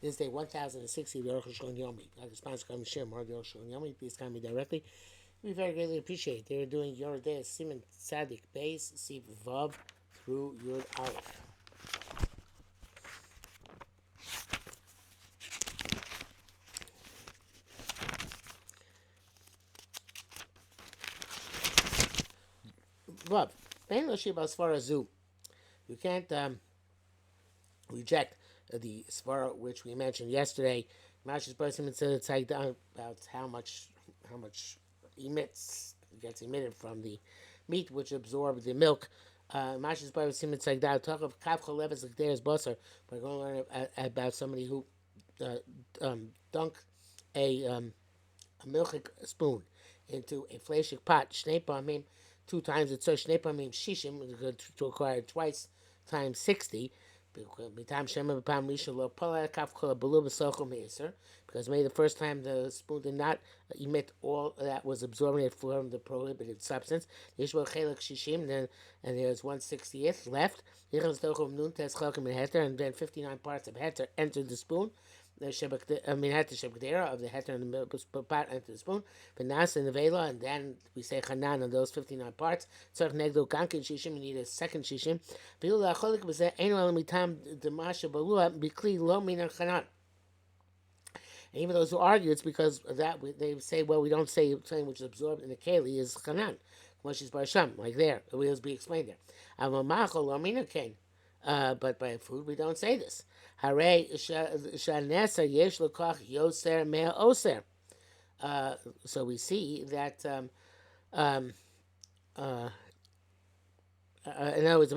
This day 1060 of the Arukh HaShulchan Yomi. I can sponsor Kam Shem or the Arukh HaShulchan Yomi. Please call me directly. We very greatly appreciate. They're doing your day Simon Tzadik Base Sif Vav through Yud Aleph. Vav. Bein Lo Shiba Svara Zu. You can't reject the Svara which we mentioned yesterday. Mash's person said it's like about how much gets emitted from the meat which absorbs the milk. Mash's Bible Simmons like that. Talk of Kav Choleves like there's Busser. We're going to learn about somebody who uh, dunked a milchik spoon into a fleshik pot. Shnei pamim, 2 times it's so shnei pamim shishim to acquire twice times 60. Because maybe the first time the spoon did not emit all that was absorbing it from the prohibited substance. Then and there's 1/60th left. And then 59 parts of heter entered the spoon. The heter shebekdera of the heter and the pot entered the spoon. V'nas and the vela, and then we say chanan on those 59 parts. Tzarich negdo kankin shishim. You need a second shishim. V'il la'cholik b'zeh eno el mitam demasha balua bikli lo minan chanan. And even those who argue, it's because of that they say, well, we don't say something which is absorbed in the keli is chanan, which is barsham, like there. It will be explained there. But by food, we don't say this. Hare shanesa yesh lekach yoser mea oser. So we see that in other words,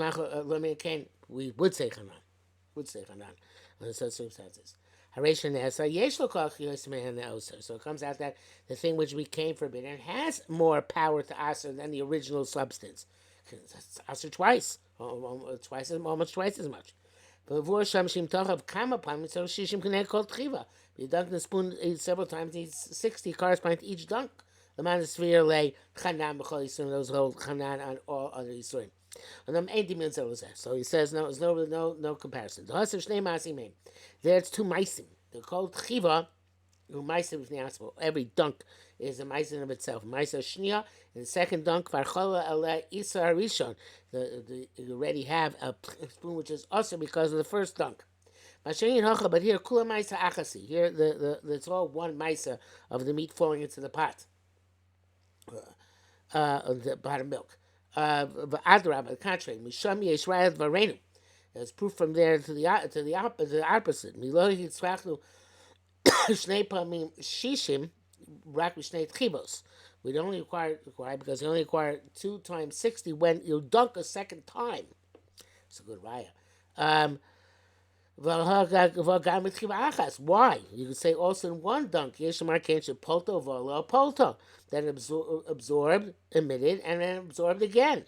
we would say chanan, under such circumstances. So it comes out that the thing which became forbidden has more power to aser than the original substance. It's aser twice, almost twice as much. You dunk the spoon several times, needs 60 corresponding to each dunk. The man is sphere lay chanan b'chol yisurim, those hold chanan on all other yisurim. So he says there's no comparison. There it's 2 meisim. They're called chiva. Every dunk is a meisim of itself. Meisa shnia, and the second dunk varchola ele isa harishon. You already have a spoon which is also because of the first dunk. But here kula meisa achasi. Here it's all one meisa of the meat falling into the pot, the pot of milk. The contrary, misham yeshrayat varenu. There's proof from there to the opposite. Milohi yitzrachnu shnei pamim shishim rak b'shnei tchibos. We don't only require because you only require 2 times 60 when you dunk a second time. It's a good raya. Why? You could say also in one dunk, polto, then absorbed, emitted, and then absorbed again.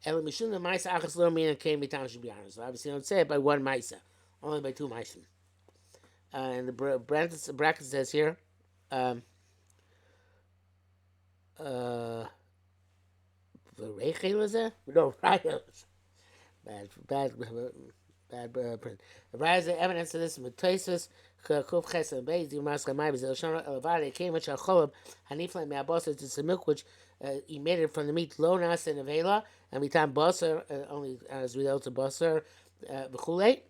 So obviously you don't say it by one maisa, only by 2 maisa. And the bracket says here, the rechel is there? No, raya. Bad print. The rise of evidence of this mutasis kuf ches and beis dimas chamay b'zel shana elevade came which acholav hanifle me'abosar to some milk which emitted from the meat lonas and avela and mitam basar only as a result of basar b'chulei.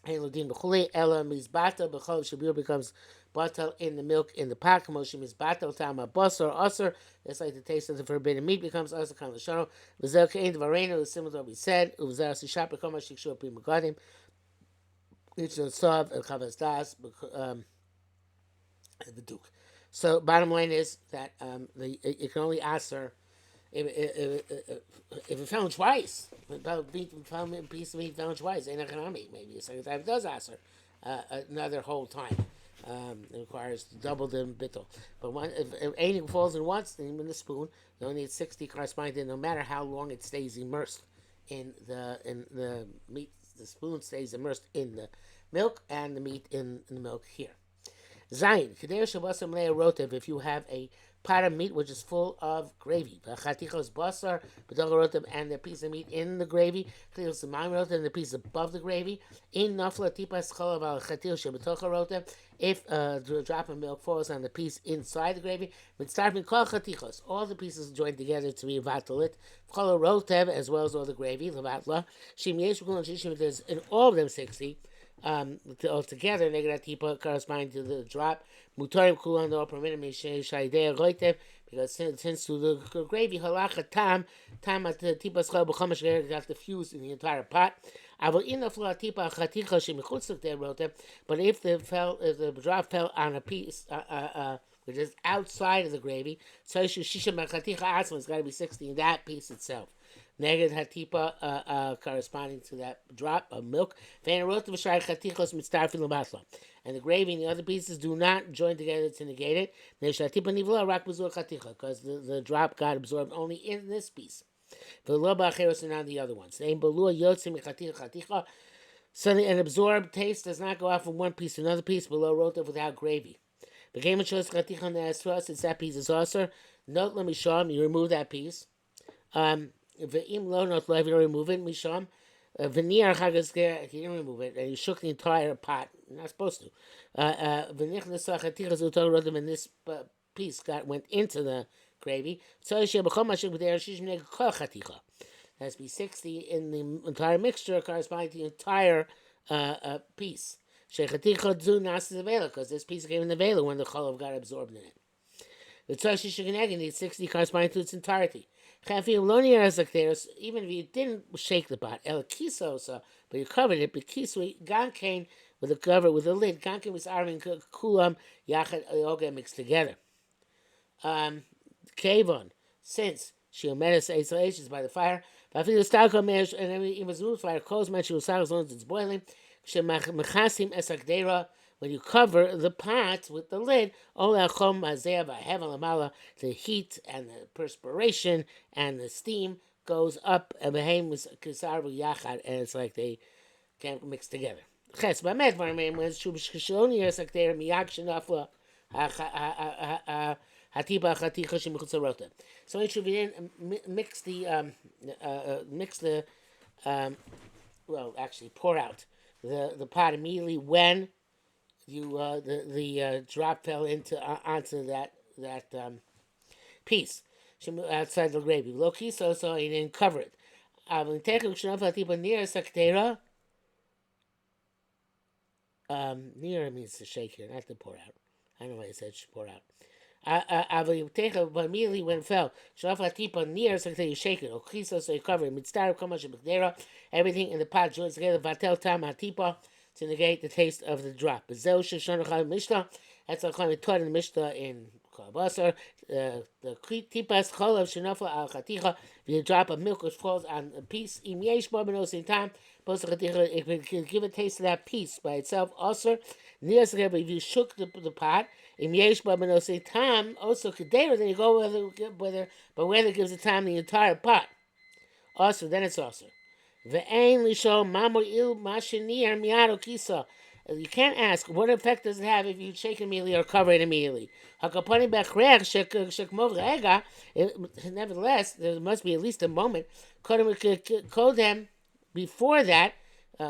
Elodin b'chulei ela mizbata b'chol shabir becomes batal in the milk in the pot. Kamoshim is batal tama basar asar. It's like the taste of the forbidden meat becomes asar kan l'shano. V'zel kein dvarenu is similar to what we said. Uv'zel sishat b'kol ma shikshur pi megadim. It's not solved and chavas das the duke. So bottom line is that it can only asar if it found twice. Found a piece of meat found twice. Ain't economic. Maybe a second time it does asar another whole time. It requires double the bittul. But if anything falls in once, then in the spoon, you only need 60 corresponding to no matter how long it stays immersed in the meat. The spoon stays immersed in the milk and the meat in the milk here. Zayin, Kadesh Shabasam Leia Rotev, if you have a pot of meat which is full of gravy. Chatichos basar, b'dogorotim, and the piece of meat in the gravy. Chatichos rotem, and the piece above the gravy. In nafla tipas cholav al chatichos shebetocharotim. If a drop of milk falls on the piece inside the gravy, mitzarfin kol chatichos, all the pieces joined together to be vatalit. Chol rotev, as well as all the gravy, levatla. Shim yesh v'kol shishim, there's in all of them 60. Altogether, negative tipa corresponding to the drop. Mutarim kulan all permitted shaydei roitev, because since to the gravy halacha tam at the tipa schal b'chamash got diffused in the entire pot. But if the drop fell on a piece which is outside of the gravy, so it's got to be 60 in that piece itself. Neged hatipa corresponding to that drop of milk. And the gravy and the other pieces do not join together to negate it. Because the drop got absorbed only in this piece. And on the other ones. So an absorbed taste does not go out from one piece to another piece below rotav without gravy. The game it shows since that piece is also. Note let me show him, you remove that piece. Ve'im lo not lo, if you don't remove it, misham. Veneer chagasker, if you didn't remove it, and you shook the entire pot. You're not supposed to. And this piece went into the gravy. So it has to be 60 in the entire mixture corresponding to the entire piece. Because this piece came in the vela when the cholov got absorbed in it. The tzashishikaneg needs 60 corresponding to its entirety. Even if you didn't shake the pot, but you covered it, bekisui gankain with a cover with a lid. Gankain was arvin kulam yachad yoga mixed together. Kavon, since she omedes isolations by the fire, and then it was moved fire, close man she was as long as it's boiling. When you cover the pot with the lid, the heat and the perspiration and the steam goes up, and it's like they can't mix together. So it should be in mix the pour out the pot immediately when you the drop fell onto that piece outside the gravy. Low key, so you didn't cover it. Near means to shake here, not to pour out. I don't know why it said pour out. But immediately when it fell, near so you shake it. So you cover it. Everything in the pot joins together. Vatel tam hatipa to negate the taste of the drop. That's how we taught in the Mishnah in Kalabasar. The tipas cholav shenafla al chaticha. If you drop a milk which falls on a piece, im yesh bo benosin tam. It can give a taste of that piece by itself. Also, if you shook the pot, im yesh bo benosin tam. Also, kedera. Then you go whether it gives a time the entire pot. Also, then it's also. You can't ask what effect does it have if you shake immediately or cover it immediately. Nevertheless, there must be at least a moment before that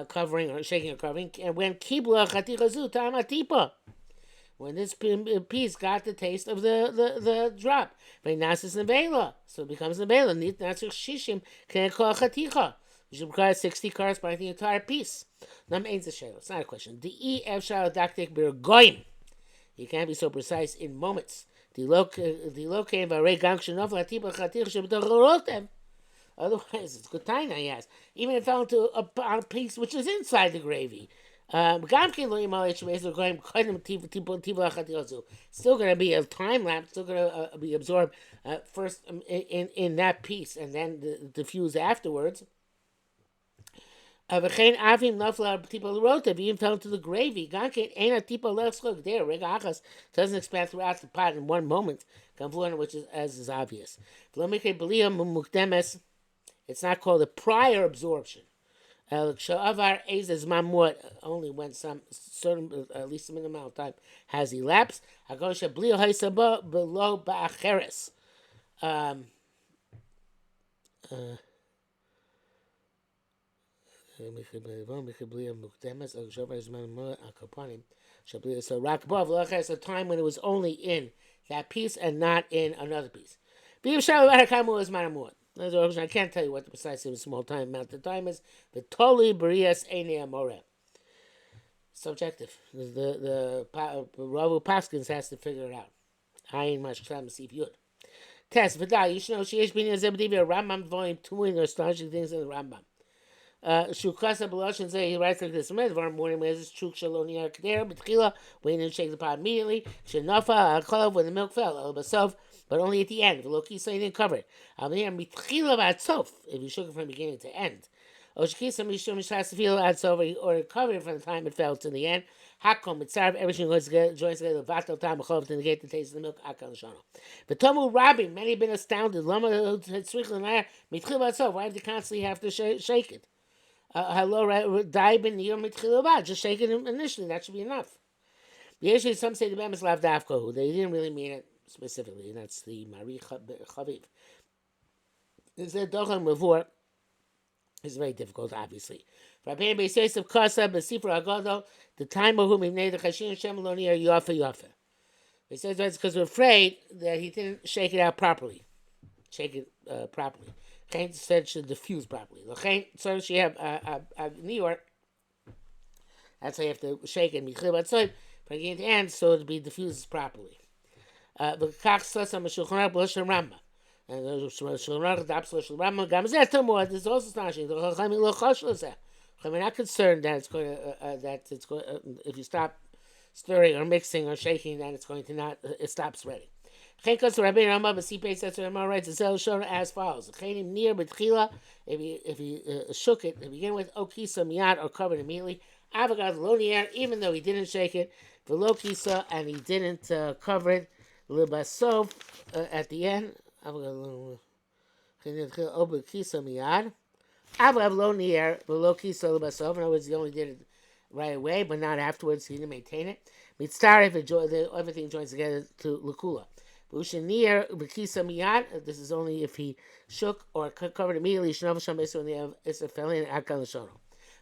covering or shaking or covering, and when this piece got the taste of the drop, so it becomes nevela. Which requires 60 corresponding to the entire piece. It's not a question. You can't be so precise in moments. Otherwise, it's good time now, yes. Even if it fell into a piece which is inside the gravy. Still going to be a time lapse, still going to be absorbed first in that piece and then diffused afterwards. Even fell into the gravy. Doesn't expand throughout the pot in one moment, which is as is obvious. It's not called a prior absorption. Shavar Ezes Mamut only when some certain, at least a minimum amount of time has elapsed. Agosha Blio Haisaba below Ba'acheres. Um, uh, so Rakbov Lachas a time when it was only in that piece and not in another piece. I can't tell you what the precise small time amount of time is, but totally Barias Einea More. Subjective. The Ravu Paskins has to figure it out. Ayin Mashkam Sif Yud. Test Vidal, you should know she is being a Rambam volume 2 in astonishing things in the Rambam. Shukasa Beloshin say he writes like this: Medvar morning is Chuk Shaloni Arkadera, Betchila, waiting to shake the pot immediately. Shanafa Akolav when the milk fell, Elbasov, but only at the end. Veloki so he didn't cover it. Abnir Mitchila Batsof, if you shook it from beginning to end. Oshkisa Mishum Shasafil Adsov, or covered it from the time it fell to the end. Hakom Mitzarv, everything joins together, Vatal Tam Chov to negate the taste of the milk, Akal Shana. But Tomu Rabbi, many have been astounded. Lama Tzrichel Mitchila Batsov, why do you constantly have to shake it? Hello, just shake it initially. That should be enough. Usually, some say the Bem is Lav Davko, they didn't really mean it specifically, and that's the Mari Chaviv. Is that Dochan Mavur is very difficult, obviously. Rabbi Beises of Kasa, Besifra Agodo, the time of whom he made the Chashin Shemaloni are Yafa Yafa. He says that's because we're afraid that he didn't shake it out properly. Shake it properly. Chain said should diffuse properly. So she have New York. That's how you have to shake it. Bring it to the end so it'll be diffused properly. The kach sasa meshulchan b'loshen Ramba. And the shulchan b'loshen Ramba gamzeh tomor. This is also astonishing. The chachamim lo choshloseh. We're not concerned that it's going to if you stop stirring or mixing or shaking, then it's going to not it stops spreading. Chenkos Rabbi Rama B'Sipei says Rama writes the Shona as follows: Chenim near B'Tchila, if he shook it to begin with, Okisa Miyad or covered immediately. Avagad Lonier, even though he didn't shake it, Velokisa and he didn't cover it. Libasov at the end. Avagad Okisa Miyad. Avagad Lonier Velokisa Libasov. In other words, he only did it right away, but not afterwards. He didn't maintain it. Mitzar if everything joins together to Lukula. Ushanir B'Kisa Miyad. This is only if he shook or covered immediately. Shnav Sham Esu when the Eser fell in Akal Shono.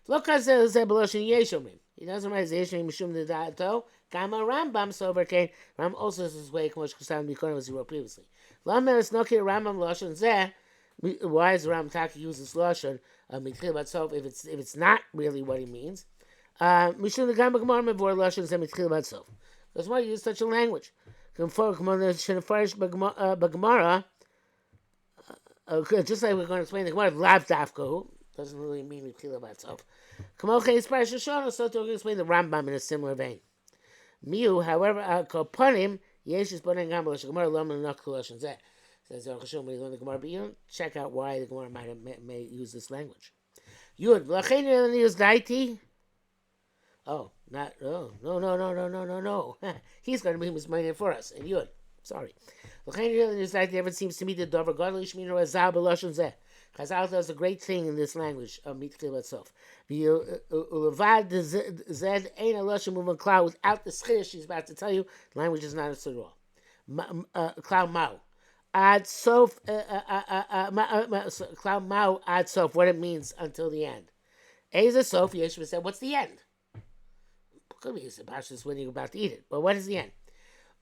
Lokas Zebeloshin Yeshomim. He doesn't write Yeshomim Mishum Dedato. Gama Rambam Sober Kane. Ram also says his way Kmosh Kusam Bikon as he wrote previously. Lamer is Nokir Rambam Loshon Zeh. Why is Ram Taki use this Loshon Mitchil Batsov if it's not really what he means? Mishum the Gama Gemara Mevor Loshon Zeh Mitchil Batsov. Because why use such a language? Just like we're going to explain the Gemara, Lav Dafko doesn't really mean Mitchila Batzov. Kamoche is Parashat Shana, so to explain the Rambam in a similar vein. Miu, however, Kopanim, Yesh is Bonin Gambalash, Gemara Laman Nakulashon Zeh. Says Arukh HaShulchan when you learn the Gemara, but you don't check out why the Gemara may use this language. Yud, Vlachein News Daiti. Oh, not, oh, no. He's going to be misminded for us. And Yud, sorry. Never seems to me the Dover Godly Shmino Azal Beloshon Zeh. Chazal does a great thing in this language of Mitchil itself. Ulevad Zed Ein Aloshon Moving Cloud without the schir she's about to tell you, the language is not understood at all. Cloud Mao. Ad Sof, Cloud Mao Ad Sof, what it means until the end. Eza Sof, Yeshua said, what's the end? Could be just when you're about to eat it. But what is the end?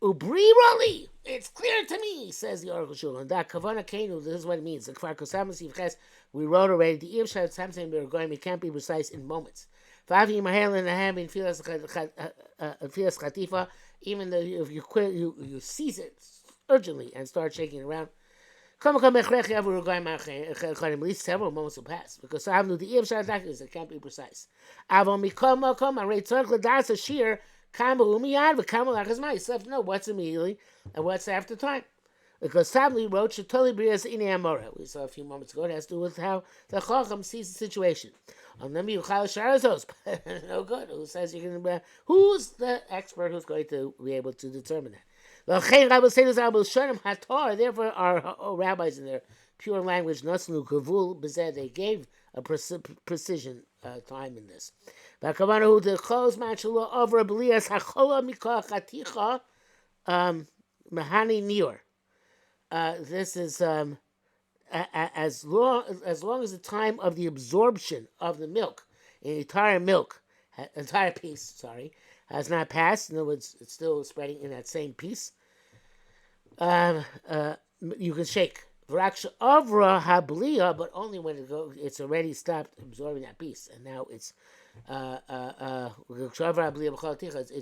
Ubri Roli! It's clear to me, says the Arukh HaShulchan. That Kavana Kenu, this is what it means. The Kfar Kosamas Yivches, we wrote already. The Iv Shad Samson we can't be precise in moments. Favi Mahel in the hand in Filas Khatifa, even though if you quit, you seize it urgently and start shaking it around. At least several moments will pass because I have the Iv Shad Dakis, it can't be precise. Avon Mikoma Koma, Ray Tzark Ladas a sheer. You have to know what's immediately and what's after time. Because sadly wrote Shatoli Brias Ine Amora. We saw a few moments ago. It has to do with how the Chacham sees the situation. No good. Who says you can? Who's the expert who's going to be able to determine that? Therefore, our rabbis in their pure language, they gave a precision time in this. V'akavanah the close matchalo over b'lias hachola mikach haticha mahani nior. This is as long as the time of the absorption of the milk, an entire piece, has not passed. In other words, it's still spreading in that same piece. You can shake. V'raksha avra habliya, but only when it's already stopped absorbing that piece, and now it's it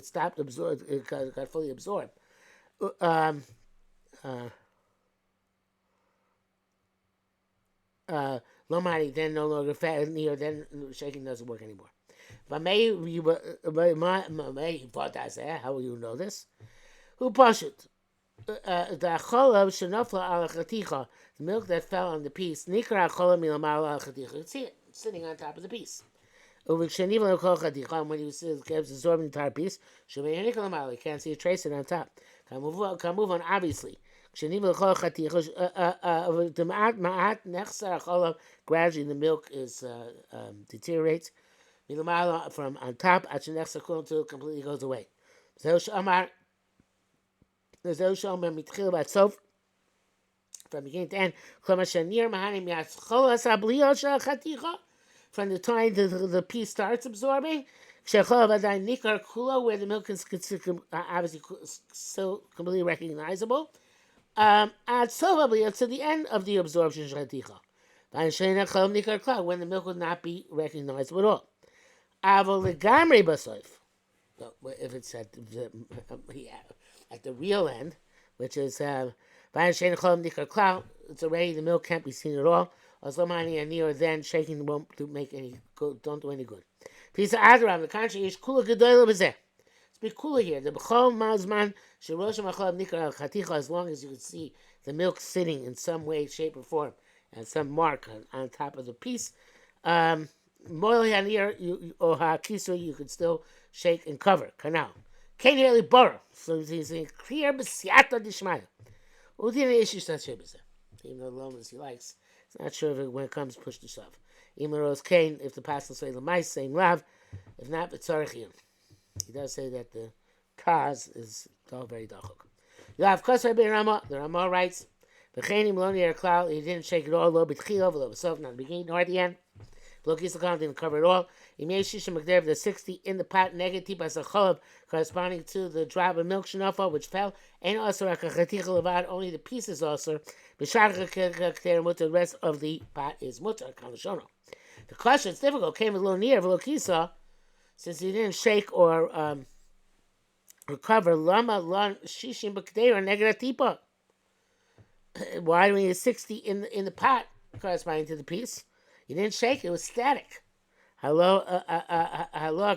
stopped absorbed. It got fully absorbed. Lomari then no longer fat near, then shaking doesn't work anymore. But may how will you know this? Who pashut? The cholav shenafla al chaticha, the milk that fell on the piece. Nikra cholav milamar al chaticha. You see it sitting on top of the piece. When he keeps absorbing the entire piece, you can't see a trace it on top. Can move on obviously. Gradually the milk is deteriorates from on top until it completely goes away. From beginning to end, from the time the piece starts absorbing, where the milk is obviously still completely recognizable, to the end of the absorption when the milk would not be recognizable at all. If it's at the real end, which is it's already, the milk can't be seen at all. Then shaking won't don't do any good. Piece of Adram, the contrary is kula gedolah b'zeh. Let's be cooler here. The b'chol mazman sherosh machalav nikar chaticha, as long as you can see the milk sitting in some way, shape, or form, and some mark on top of the piece. Moil hanir or hakisu, you could still shake and cover. Canal. Can't really borrow. So he's clear b'siyata dishmaya. Udin ishish tashe even though the loneliness he likes. It's not sure if when it comes push to shove. Imaros Kain, if the pastor say Lamais, same lav. If not, Vitzarchim. He does say that the cause is all very dachuk. You have Kosar ben Rama, the Rama writes, V'chainim loni er klal, he didn't shake it all, lo b'tchilo, v'lo b'sof, not the beginning nor at the end. Lo kisakon didn't cover it all. Imyeshishim Magdev, the 60 in the pot, negative as a cholav, corresponding to the drop of milk shenofa, which fell, and also rakachaticha levad, only the pieces also. The rest of the pot is mutter. The question is difficult. Came a little near Velokisa, since he didn't shake or recover. Lama lan shishim b'kdeira negratipa. Why do we need 60 in the pot corresponding to the piece? You didn't shake; it was static. Hello,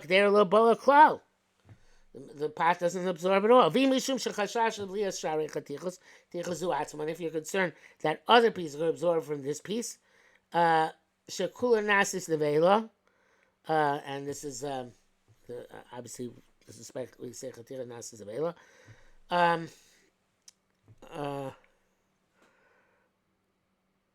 there lo bola klau. The pot doesn't absorb at all. If you're concerned that other pieces are absorbed from this piece, shekula nasis nevela, and this is obviously suspect we say chatira nasis nevela.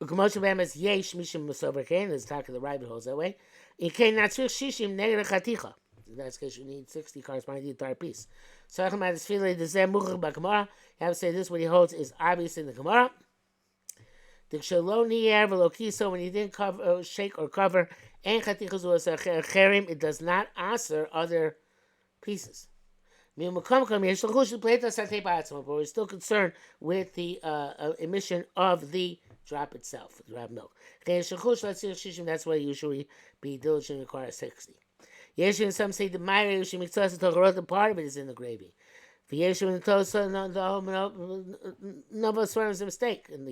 U'k'moshe b'hem is yesh mishim musover kain. There's talk of the right holds that way. In kain natzrich shishim neged chaticha. In that case, you need 60 corresponding to the entire piece. So, you have to say this, what he holds is obvious in the Gemara. When he didn't cover, shake or cover, it does not answer other pieces. But we're still concerned with the emission of the drop itself, the drop milk. That's why usually be diligent and require 60. Yeshu, some say the Mayre Yeshu Mitzvah the part of it is in the gravy. For Yeshu and Tosa, no swear is a mistake in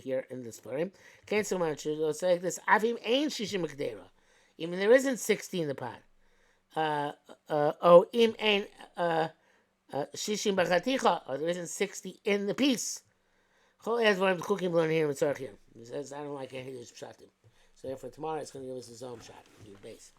this story. Can't so much say like this. Avim ain't Shishim Mekdera. Even there isn't 60 in the pot. Im ain't Shishim Bachaticha, or there isn't 60 in the piece. Chol has one of the cooking blown here in Tzarchim. He says, I don't like any of this pshatim. So therefore tomorrow it's going to give us his own shot, base.